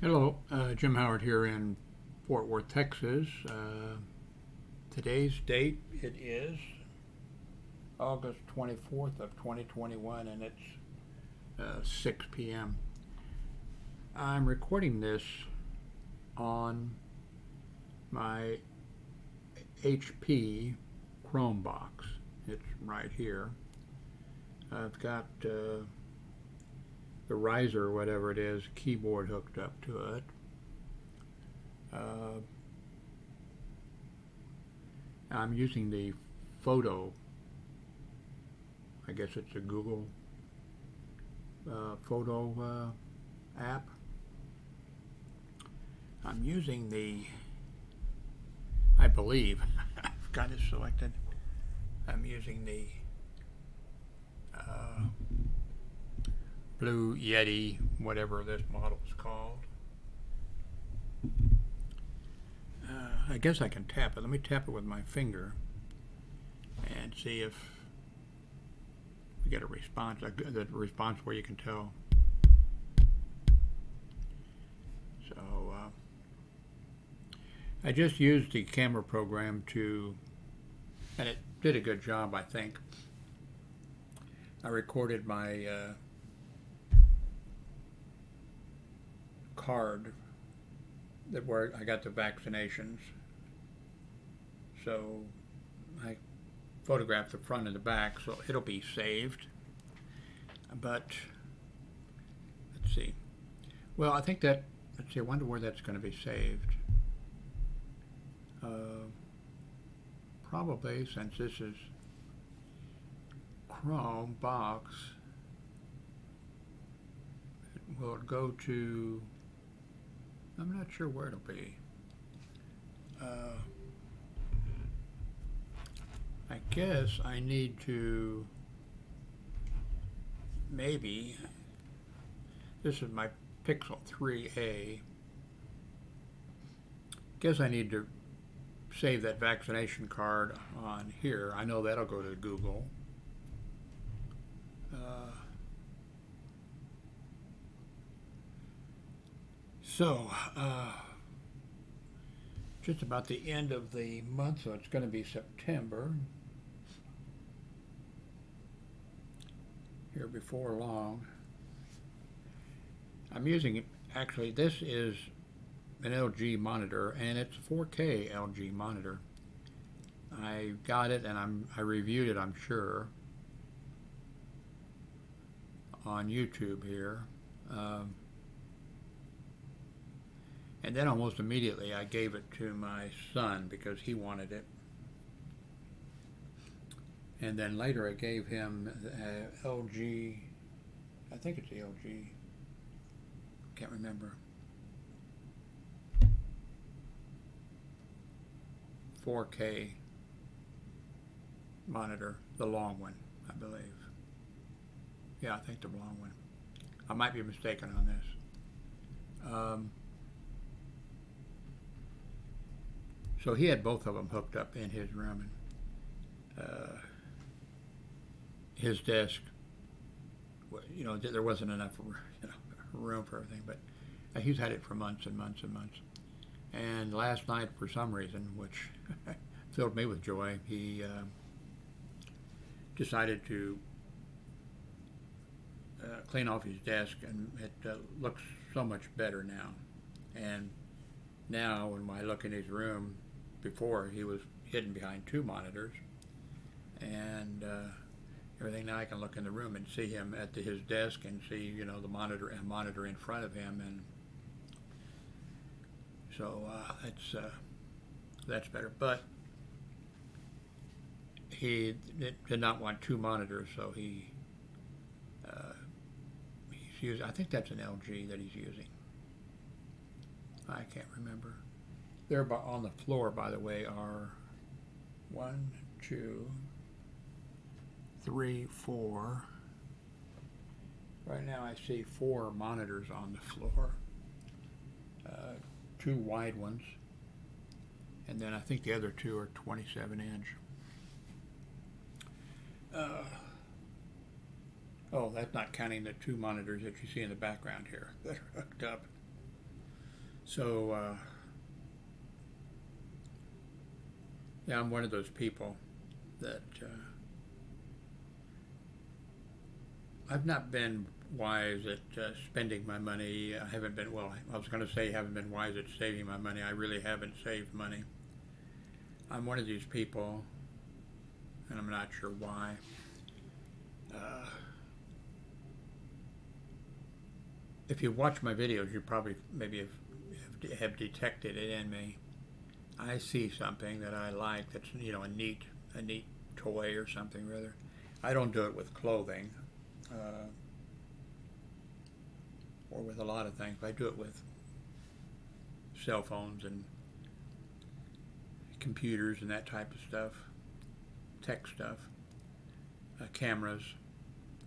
Hello, Jim Howard here in Fort Worth, Texas. Today's date, it is August 24th of 2021 and it's 6 p.m. I'm recording this on my HP Chromebox. It's right here. I've got the riser or whatever it is, keyboard hooked up to it. I'm using the photo, I guess it's a Google photo app. I'm using I believe, I've got it selected, I'm using the Blue Yeti, whatever this model is called. I guess I can tap it. Let me tap it with my finger and see if we get a response, the response where you can tell. So I just used the camera program and it did a good job, I think. I recorded my card where I got the vaccinations. So I photographed the front and the back, so it'll be saved. But let's see. Well, I think let's see, I wonder where that's going to be saved. Probably, since this is Chromebox, will it go to, I'm not sure where it'll be. I guess I need to, maybe, this is my Pixel 3a. Guess I need to save that vaccination card on here. I know that'll go to Google. So, just about the end of the month, so it's going to be September. Here before long. I'm using, actually, this is an LG monitor, and it's a 4K LG monitor. I got it, and I reviewed it, I'm sure, on YouTube here. And then almost immediately I gave it to my son because he wanted it. And then later I gave him LG, I think it's the LG, can't remember, 4K monitor, the long one, I believe. Yeah, I think the long one. I might be mistaken on this. So he had both of them hooked up in his room, and his desk, you know, there wasn't enough room for everything, but he's had it for months and months and months. And last night, for some reason, which filled me with joy, he decided to clean off his desk, and it looks so much better now. And now when I look in his room, before he was hidden behind two monitors, and everything, now I can look in the room and see him at his desk and see, you know, the monitor in front of him, and so that's better. But he did not want two monitors, so he's using, I think that's an LG that he's using. I can't remember. There on the floor, by the way, are 1, 2, 3, 4. Right now I see 4 monitors on the floor. 2 wide ones, and then I think the other 2 are 27-inch. Oh, that's not counting the 2 monitors that you see in the background here that are hooked up. So, yeah, I'm one of those people that I've not been wise at spending my money. I haven't been, well, I was going to say haven't been wise at saving my money. I really haven't saved money. I'm one of these people, and I'm not sure why. If you watch my videos, you probably maybe have detected it in me. I see something that I like that's, you know, a neat toy or something rather. I don't do it with clothing or with a lot of things. I do it with cell phones and computers and that type of stuff, tech stuff, cameras.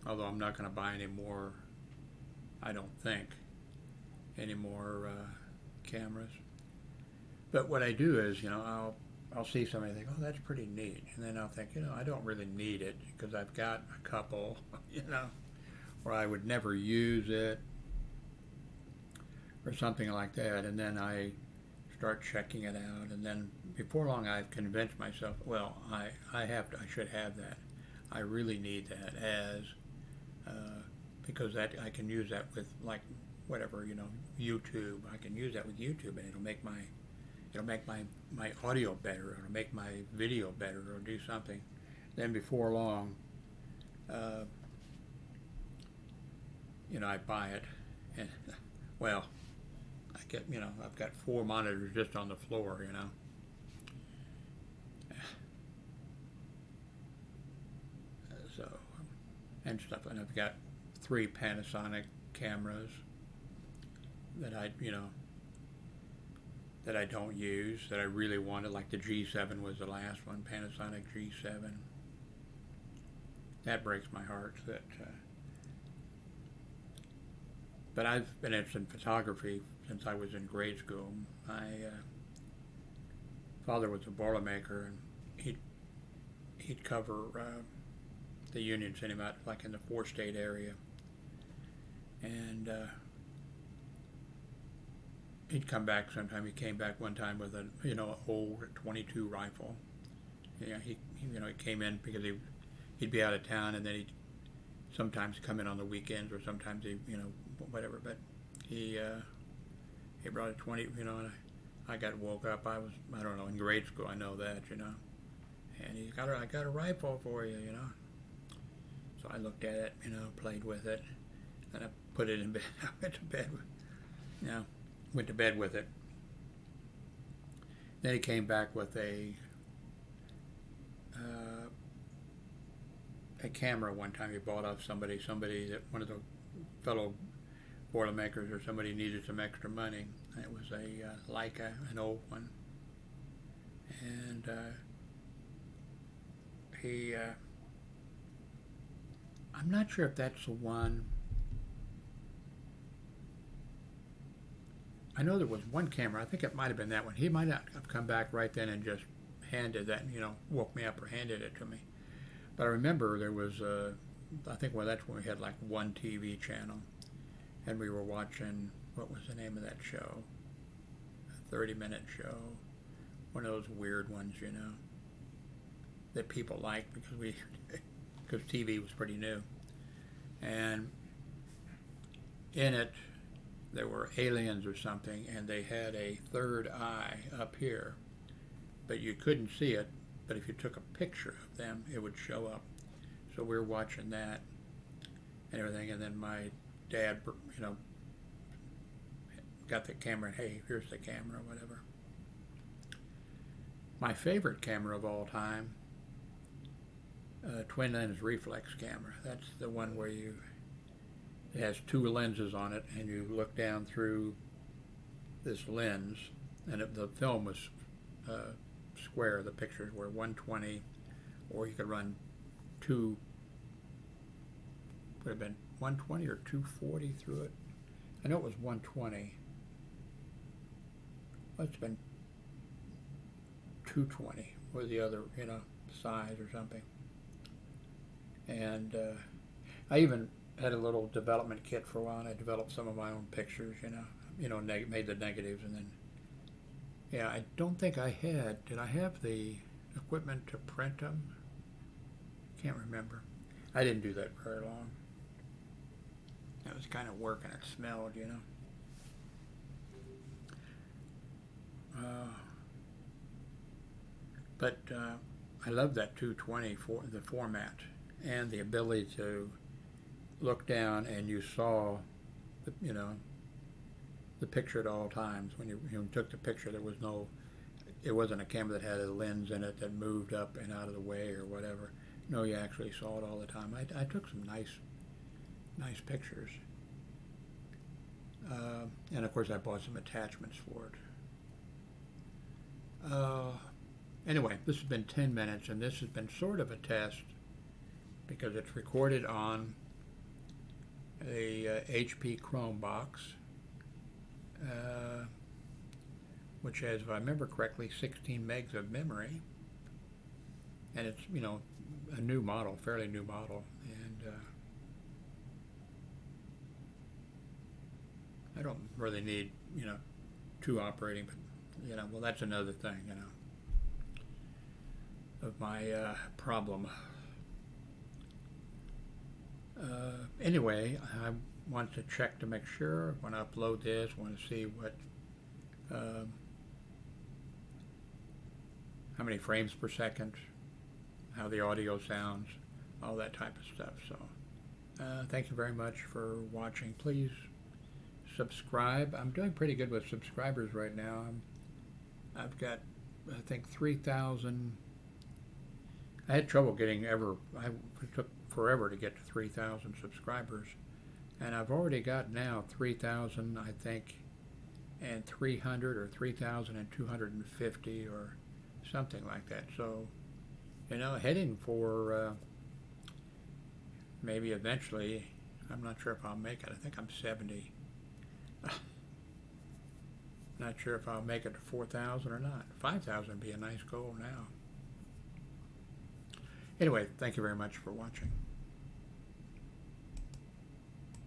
Although I'm not going to buy any more, I don't think, any more cameras. But what I do is, you know, I'll see something and think, oh, that's pretty neat. And then I'll think, you know, I don't really need it because I've got a couple, you know, or I would never use it or something like that. And then I start checking it out. And then before long, I've convinced myself, well, I should have that. I really need that because that I can use that with, like, whatever, you know, YouTube. I can use that with YouTube, and it'll make my audio better, it'll make my video better, or do something. Then before long, you know, I buy it, and well, I get, you know, I've got 4 monitors just on the floor, you know. So, and stuff, and I've got 3 Panasonic cameras that that I don't use, that I really wanted, like the G7 was the last one, Panasonic G7. That breaks my heart. But I've been interested in photography since I was in grade school. My father was a Boilermaker, and he'd cover the Union Cinema, like in the 4-state area, and he'd come back sometime. He came back one time with an old .22 rifle. Yeah, he came in because he'd be out of town, and then he'd sometimes come in on the weekends, or sometimes whatever. But he brought a 20, and I got woke up. I was, I don't know, in grade school. I know that, and he got, I got a rifle for you, So I looked at it, played with it, and I put it in bed. I went to bed with it. Then he came back with a camera one time he bought off somebody that one of the fellow Boilermakers or somebody needed some extra money. It was a Leica, an old one, and he I'm not sure if that's the one. I know there was one camera. I think it might have been that one. He might not have come back right then and just handed that, woke me up or handed it to me. But I remember there was, I think, well, that's when we had like one TV channel, and we were watching, what was the name of that show? A 30-minute show. One of those weird ones, that people liked because TV was pretty new. And in it, there were aliens or something, and they had a third eye up here, but you couldn't see it. But if you took a picture of them, it would show up. So we were watching that and everything, and then my dad, got the camera, and hey, here's the camera, whatever. My favorite camera of all time, twin lens reflex camera. That's the one where it has 2 lenses on it, and you look down through this lens, and the film was square. The pictures were 120, or you could run would have been 120 or 240 through it. I know it was 120. Must have been 220 or the other, size or something. And I even had a little development kit for a while, and I developed some of my own pictures, made the negatives, and then, yeah, I don't think did I have the equipment to print them? Can't remember. I didn't do that very long. That was kind of work, and it smelled, But I love that 220 for the format and the ability to look down and you saw, the picture at all times. When you took the picture, it wasn't a camera that had a lens in it that moved up and out of the way or whatever. No, you actually saw it all the time. I took some nice pictures. And of course I bought some attachments for it. Anyway, this has been 10 minutes, and this has been sort of a test because it's recorded on a HP Chromebox, which has, if I remember correctly, 16 megs of memory, and it's, a new model, fairly new model, and I don't really need, 2 operating, but, well, that's another thing, of my problem. Anyway, I want to check to make sure. I want to upload this. I want to see what, how many frames per second, how the audio sounds, all that type of stuff. So, thank you very much for watching. Please subscribe. I'm doing pretty good with subscribers right now. I've got, I think, 3,000. I had trouble it took forever to get to 3,000 subscribers, and I've already got now 3,000, I think, and 300 or 3,250 or something like that. So, heading for maybe eventually, I'm not sure if I'll make it. I think I'm 70. Not sure if I'll make it to 4,000 or not. 5,000 would be a nice goal now. Anyway, thank you very much for watching.